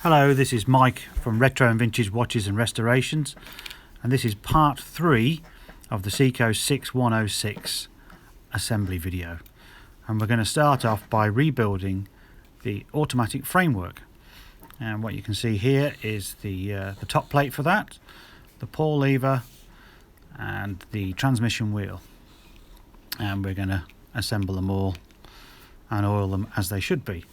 Hello, this is Mike from Retro and Vintage Watches and Restorations, and this is part 3 of the Seiko 6106 assembly video. And we're going to start off by rebuilding the automatic framework. And what you can see here is the top plate for that, the pawl lever and the transmission wheel. And we're going to assemble them all and oil them as they should be.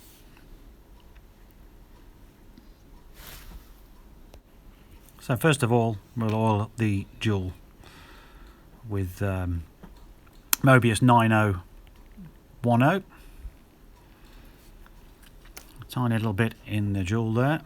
So first of all, we'll oil the jewel with Mobius 9010. A tiny little bit in the jewel there.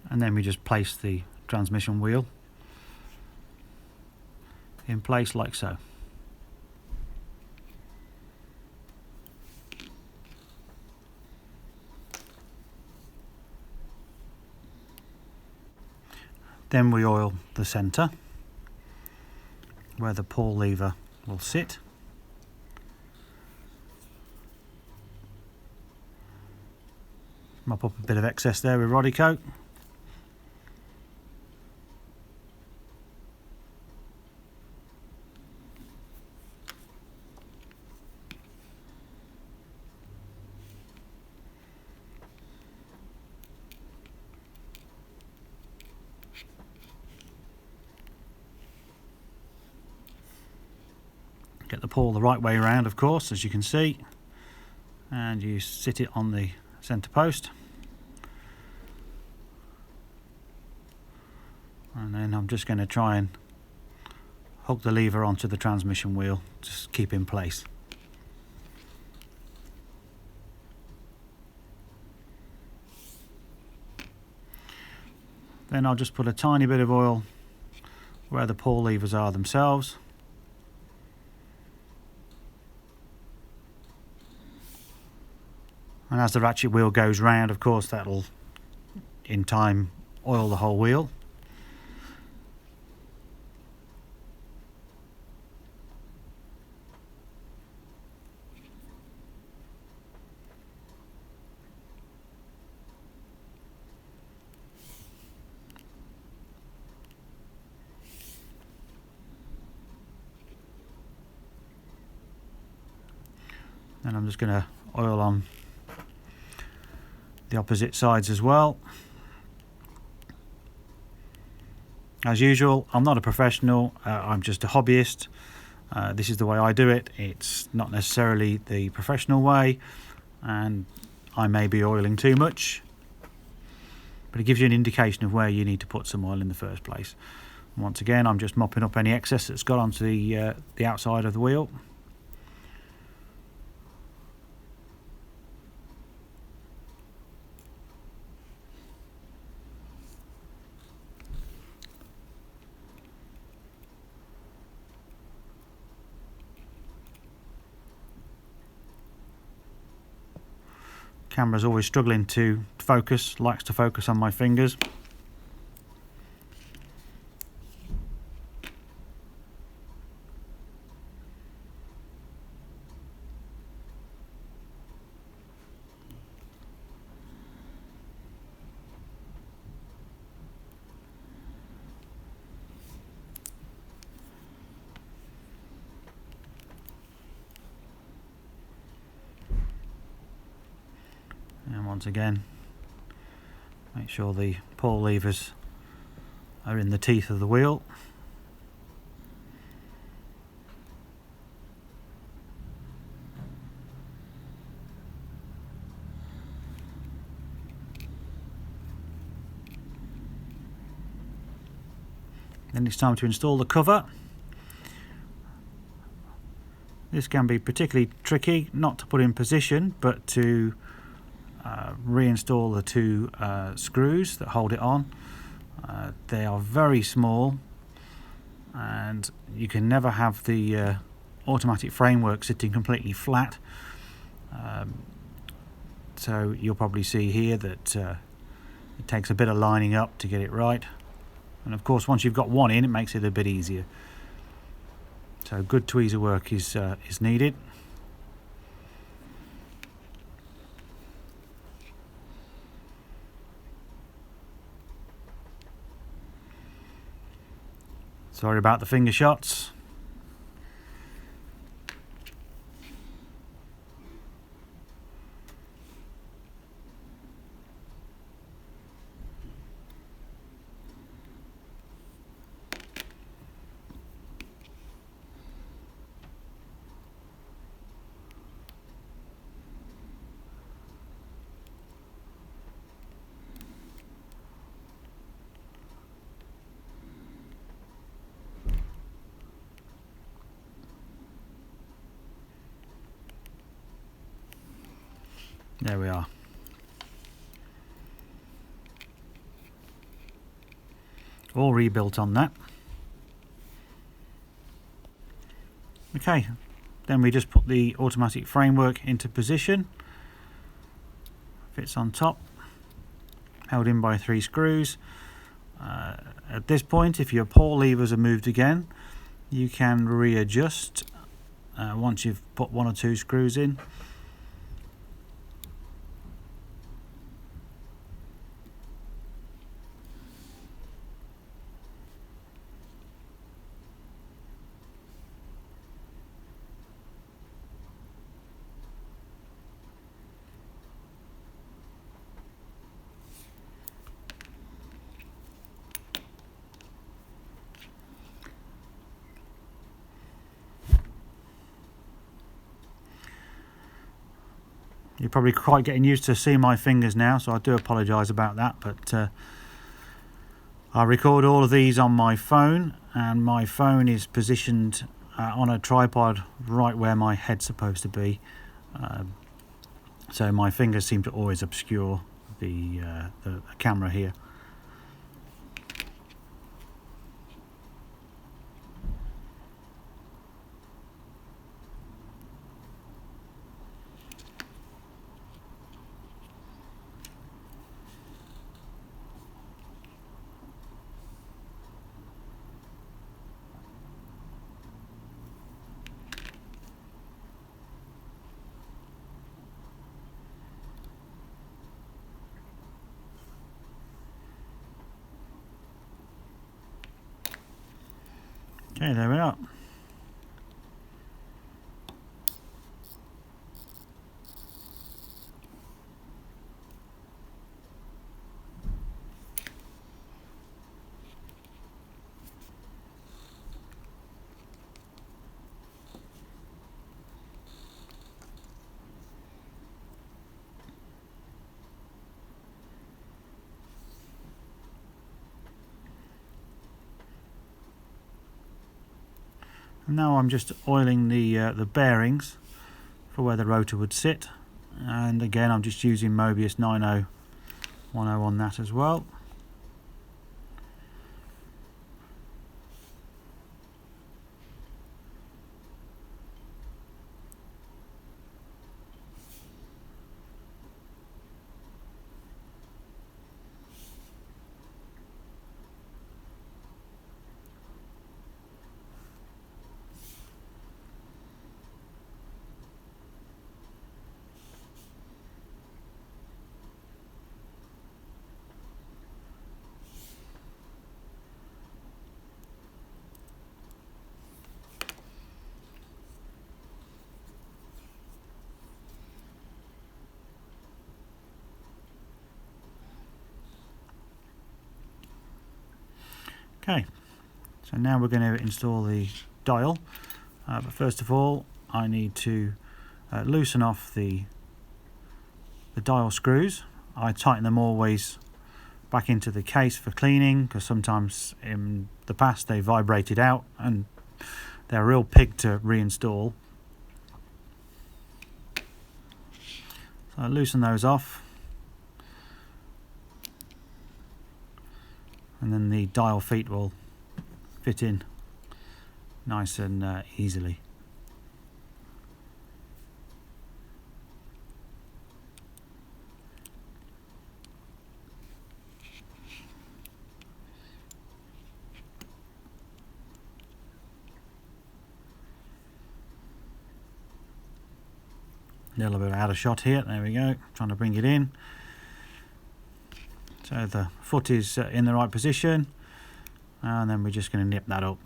And then we just place the transmission wheel in place like so. Then we oil the centre where the pawl lever will sit. Mop up a bit of excess there with Rodico. Get the pawl the right way around, of course, as you can see, and you sit it on the centre post. And then I'm just going to try and hook the lever onto the transmission wheel, just keep in place. Then I'll just put a tiny bit of oil where the pawl levers are themselves. And as the ratchet wheel goes round, of course, that'll in time oil the whole wheel. And I'm just going to oil on the opposite sides as well. As usual, I'm not a professional, I'm just a hobbyist. This is the way I do it. It's not necessarily the professional way, and I may be oiling too much, but it gives you an indication of where you need to put some oil in the first place. And once again, I'm just mopping up any excess that's got onto the outside of the wheel. Camera's always struggling to focus, likes to focus on my fingers. And once again, make sure the pawl levers are in the teeth of the wheel. Then it's time to install the cover. This can be particularly tricky, not to put in position, but to reinstall the two screws that hold it on. They are very small, and you can never have the automatic framework sitting completely flat, so you'll probably see here that it takes a bit of lining up to get it right, and of course once you've got one in, it makes it a bit easier. So good tweezer work is needed. Sorry about the finger shots. There we are. All rebuilt on that. Okay, then we just put the automatic framework into position. Fits on top, held in by 3 screws. At this point, if your pawl levers are moved again, you can readjust once you've put 1 or 2 screws in. You're probably quite getting used to seeing my fingers now, so I do apologise about that, but I record all of these on my phone, and my phone is positioned on a tripod right where my head's supposed to be, so my fingers seem to always obscure the camera here. Okay, there we are. Now I'm just oiling the bearings for where the rotor would sit, and again I'm just using Mobius 9010 on that as well. Okay, so now we're going to install the dial, but first of all I need to loosen off the dial screws. I tighten them always back into the case for cleaning, because sometimes in the past they vibrated out and they're a real pig to reinstall. So I loosen those off, and then the dial feet will fit in nice and easily. A little bit out of shot here, there we go, trying to bring it in. So the foot is in the right position, and then we're just going to nip that up.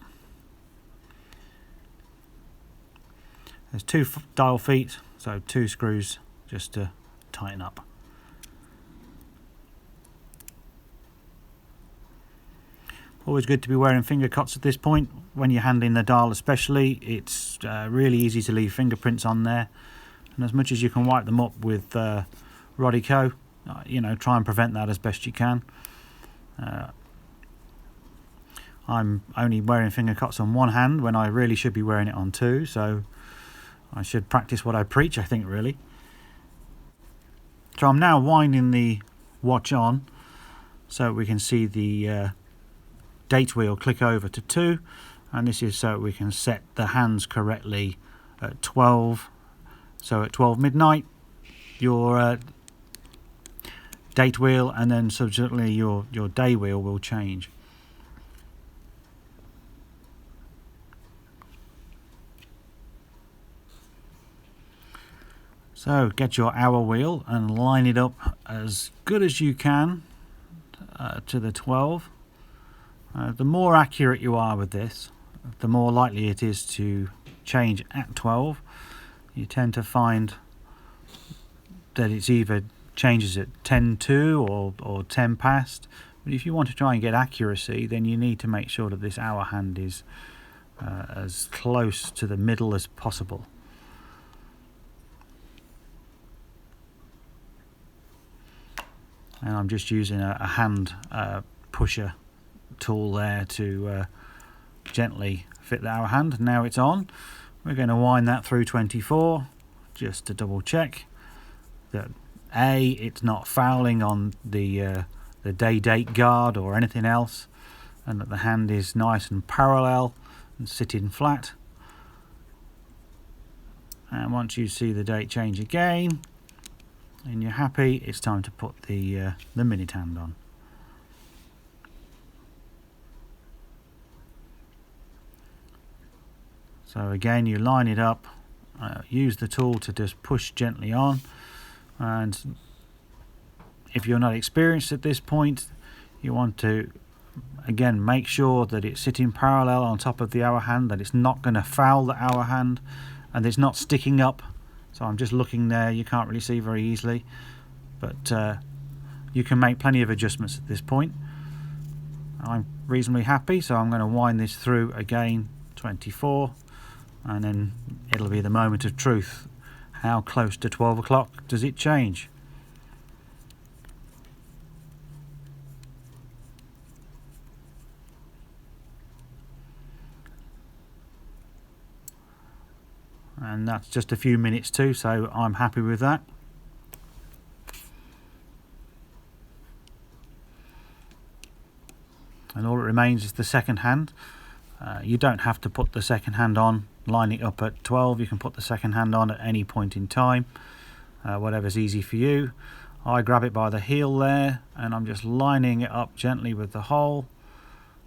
There's 2 dial feet, so 2 screws just to tighten up. Always good to be wearing finger cuts at this point. When you're handling the dial especially, it's really easy to leave fingerprints on there. And as much as you can wipe them up with Rodico, you know, try and prevent that as best you can. I'm only wearing finger cuts on one hand when I really should be wearing it on 2, so I should practice what I preach, I think, really. So I'm now winding the watch on so we can see the date wheel click over to 2, and this is so we can set the hands correctly at 12. So at 12 midnight your date wheel, and then subsequently your day wheel will change. So get your hour wheel and line it up as good as you can to the 12. The more accurate you are with this, the more likely it is to change at 12. You tend to find that it's either changes at 10:02 or 10 past. But if you want to try and get accuracy, then you need to make sure that this hour hand is as close to the middle as possible. And I'm just using a hand pusher tool there to gently fit the hour hand. Now it's on. We're going to wind that through 24 just to double check that it's not fouling on the day date guard or anything else, and that the hand is nice and parallel and sitting flat. And once you see the date change again and you're happy, it's time to put the minute hand on. So again, you line it up, use the tool to just push gently on, and if you're not experienced at this point, you want to again make sure that it's sitting parallel on top of the hour hand, that it's not going to foul the hour hand, and it's not sticking up. So I'm just looking there, you can't really see very easily, but you can make plenty of adjustments at this point. I'm reasonably happy, so I'm going to wind this through again 24, and then it'll be the moment of truth. How close to 12 o'clock does it change? And that's just a few minutes too, so I'm happy with that. And all that remains is the second hand. You don't have to put the second hand on, line it up at 12. You can put the second hand on at any point in time, whatever's easy for you. I grab it by the heel there, and I'm just lining it up gently with the hole.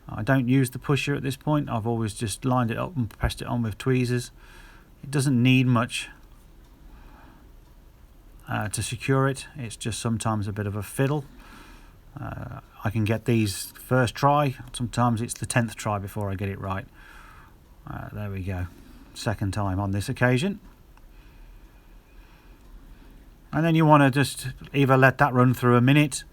I don't use the pusher at this point. I've always just lined it up and pressed it on with tweezers. It doesn't need much to secure it. It's just sometimes a bit of a fiddle. I can get these first try. Sometimes it's the 10th try before I get it right. There we go. Second time on this occasion. And then you want to just either let that run through a minute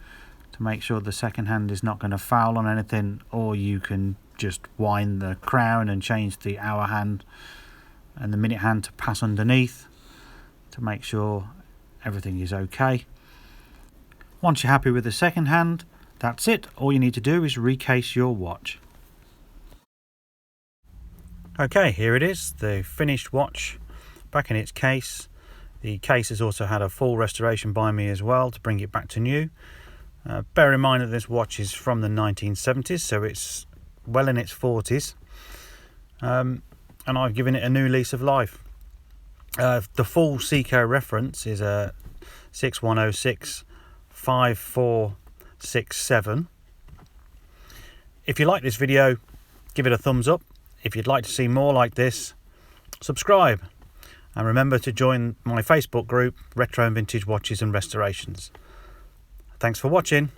to make sure the second hand is not going to foul on anything, or you can just wind the crown and change the hour hand and the minute hand to pass underneath to make sure everything is okay. Once you're happy with the second hand, that's it. All you need to do is recase your watch. Okay, here it is, the finished watch back in its case. The case has also had a full restoration by me as well to bring it back to new. Bear in mind that this watch is from the 1970s, so it's well in its 40s. And I've given it a new lease of life. The full Seiko reference is a 6106 5467. If you like this video, give it a thumbs up. If you'd like to see more like this, subscribe. and remember to join my Facebook group, Retro and Vintage Watches and Restorations. Thanks for watching.